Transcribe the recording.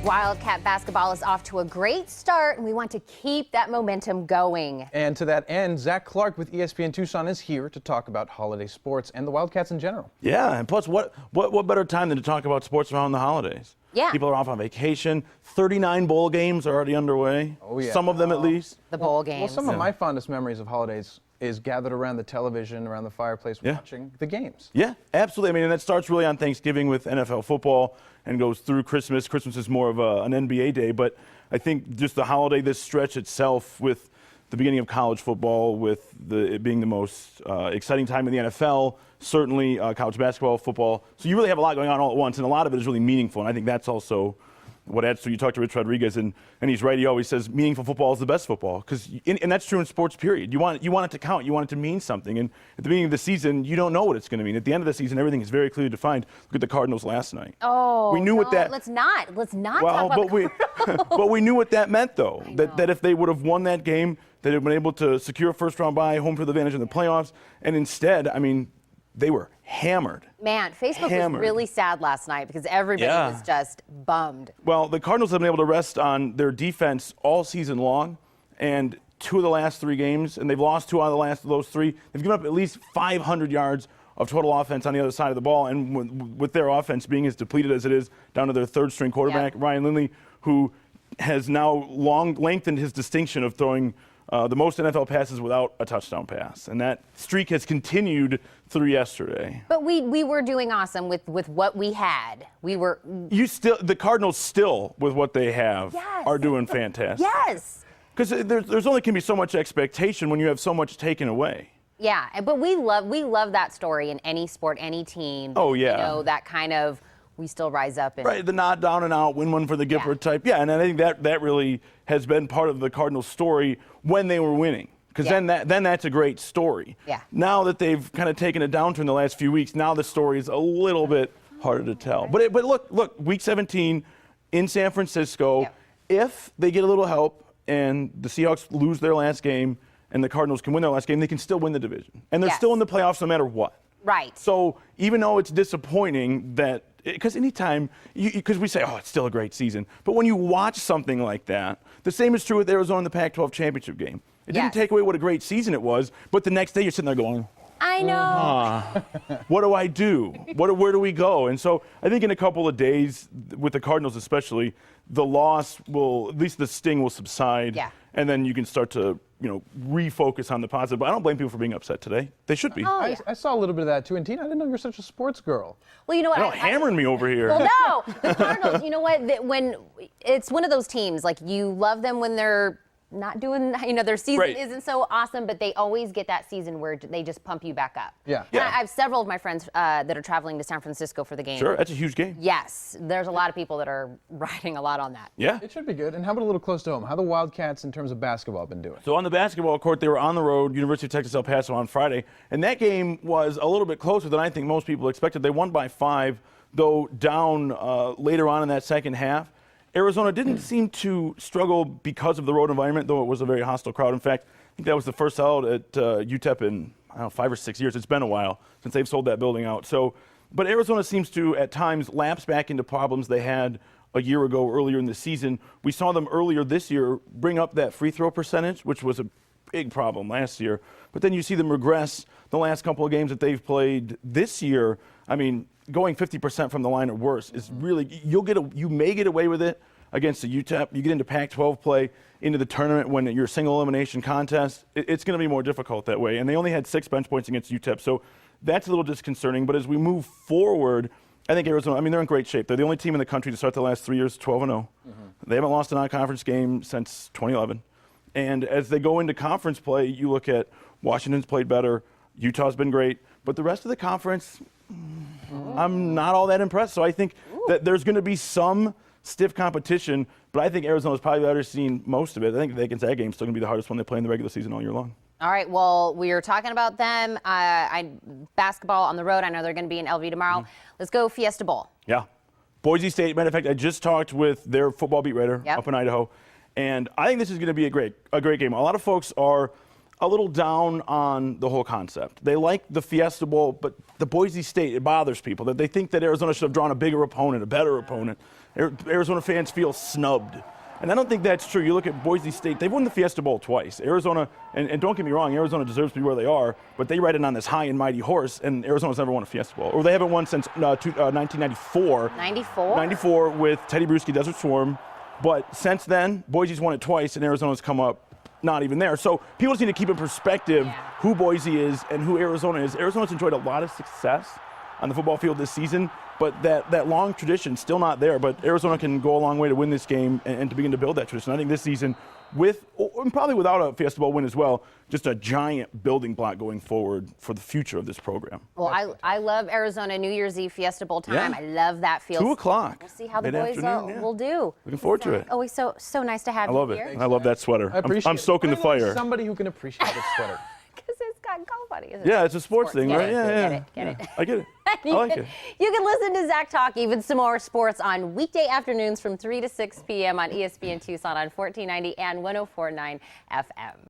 Wildcat basketball is off to a great start, and we want to keep that momentum going. And to that end, Zach Clark with ESPN Tucson is here to talk about holiday sports and the Wildcats in general. Yeah, and plus, what better time than to talk about sports around the holidays? Yeah. People are off on vacation. 39 bowl games are already underway. Oh, yeah. Some of them, at least. The bowl games. Well, some of my fondest memories of holidays is gathered around the television, around the fireplace, watching the games. Yeah, absolutely. I mean, and that starts really on Thanksgiving with NFL football and goes through Christmas. Christmas is more of an NBA day, but I think just the holiday, this stretch itself with the beginning of college football, with it being the most exciting time in the NFL, certainly college basketball, football. So you really have a lot going on all at once, and a lot of it is really meaningful, and I think that's also what adds to. You talk to Rich Rodriguez, and he's right. He always says meaningful football is the best football, and that's true in sports. Period. You want it to count. You want it to mean something. And at the beginning of the season, you don't know what it's going to mean. At the end of the season, everything is very clearly defined. Look at the Cardinals last night. Oh, we knew what that. Let's not Well, talk about but we knew what that meant, though. That if they would have won that game, they'd have been able to secure a first-round bye, home field advantage in the playoffs. And instead, I mean, they were hammered. Man, Facebook was really sad last night because everybody was just bummed. Well, the Cardinals have been able to rest on their defense all season long, and 2 of the last 3 games, and they've lost 2 out of those 3. They've given up at least 500 yards of total offense on the other side of the ball, and with their offense being as depleted as it is, down to their third-string quarterback, Ryan Lindley, who has now lengthened his distinction of throwing the most NFL passes without a touchdown pass. And that streak has continued through yesterday. But we were doing awesome with what we had. The Cardinals still, with what they have, are doing fantastic. Yes. Because there's only can be so much expectation when you have so much taken away. Yeah, but we love that story in any sport, any team. Oh, yeah. You know, that kind of, we still rise up. And right, the not down and out, win one for the Gifford type. Yeah, and I think that really has been part of the Cardinals' story when they were winning. Because then that's a great story. Yeah. Now that they've kind of taken a downturn the last few weeks, now the story is a little bit harder to tell. But look, Week 17 in San Francisco, if they get a little help and the Seahawks lose their last game and the Cardinals can win their last game, they can still win the division. And they're still in the playoffs no matter what. Right. So even though it's disappointing that, because anytime, because we say, oh, it's still a great season. But when you watch something like that, the same is true with Arizona in the Pac-12 championship game. It didn't take away what a great season it was, but the next day you're sitting there going, I know. What do I do? Where do we go? And so I think in a couple of days, with the Cardinals especially, the loss will, at least the sting will subside. Yeah. And then you can start to, refocus on the positive. But I don't blame people for being upset today. They should be. Oh, yeah. I saw a little bit of that too. And Tina, I didn't know you're such a sports girl. Well, you know what? Don't hammering me over here. Well, no. The Cardinals, you know what? When it's one of those teams, like you love them when they're not doing, their season isn't so awesome, but they always get that season where they just pump you back up. Yeah. And I have several of my friends that are traveling to San Francisco for the game. Sure, that's a huge game. Yes, there's a lot of people that are riding a lot on that. Yeah. It should be good. And how about a little close to home? How the Wildcats in terms of basketball been doing? So on the basketball court, they were on the road, University of Texas El Paso on Friday, and that game was a little bit closer than I think most people expected. They won by 5, though down later on in that second half. Arizona didn't seem to struggle because of the road environment, though it was a very hostile crowd. In fact, I think that was the first sellout at UTEP in, 5 or 6 years. It's been a while since they've sold that building out. But Arizona seems to, at times, lapse back into problems they had a year ago earlier in the season. We saw them earlier this year bring up that free throw percentage, which was a big problem last year. But then you see them regress the last couple of games that they've played this year. I mean, going 50% from the line or worse is really, you may get away with it against the UTEP. You get into Pac-12 play, into the tournament when you're a single elimination contest. It's going to be more difficult that way. And they only had 6 bench points against UTEP, so that's a little disconcerting. But as we move forward, I think Arizona, they're in great shape. They're the only team in the country to start the last 3 years 12-0. They haven't lost a non-conference game since 2011. And as they go into conference play, you look at Washington's played better, Utah's been great, but the rest of the conference, I'm not all that impressed. So I think that there's going to be some stiff competition, but I think Arizona's probably better seen most of it. I think the Gonzaga game's still going to be the hardest one they play in the regular season all year long. All right, well, we were talking about them. Basketball on the road. I know they're going to be in LV tomorrow. Let's go Fiesta Bowl. Yeah. Boise State, matter of fact, I just talked with their football beat writer up in Idaho, and I think this is going to be a great game. A lot of folks are a little down on the whole concept. They like the Fiesta Bowl, but the Boise State, it bothers people that they think that Arizona should have drawn a bigger opponent, a better opponent. Arizona fans feel snubbed. And I don't think that's true. You look at Boise State, they've won the Fiesta Bowl twice. Arizona, and don't get me wrong, Arizona deserves to be where they are, but they ride it on this high and mighty horse, and Arizona's never won a Fiesta Bowl. Or they haven't won since 1994. 94? 94 with Teddy Bruschi, Desert Swarm. But since then, Boise's won it twice, and Arizona's come up not even there. So people just need to keep in perspective who Boise is and who Arizona is. Arizona's enjoyed a lot of success on the football field this season, but that long tradition still not there. But Arizona can go a long way to win this game and to begin to build that tradition. I think this season, with and probably without a Fiesta Bowl win as well, just a giant building block going forward for the future of this program. Well, I love Arizona New Year's Eve Fiesta Bowl time. Yeah. I love that field. 2 o'clock. We'll see how the boys will do. Looking forward to it. Always so nice to have I you love here. it. Thanks, I love man. that sweater. I appreciate I'm stoking the it. Finally, fire. Somebody who can appreciate this sweater. Because it's got golf on it. Yeah, it's a sports thing, Get right? it, Yeah. Get it. I get it. I like it. You can listen to Zach talk even some more sports on weekday afternoons from 3 to 6 p.m. on ESPN Tucson on 1490 and 104.9 FM.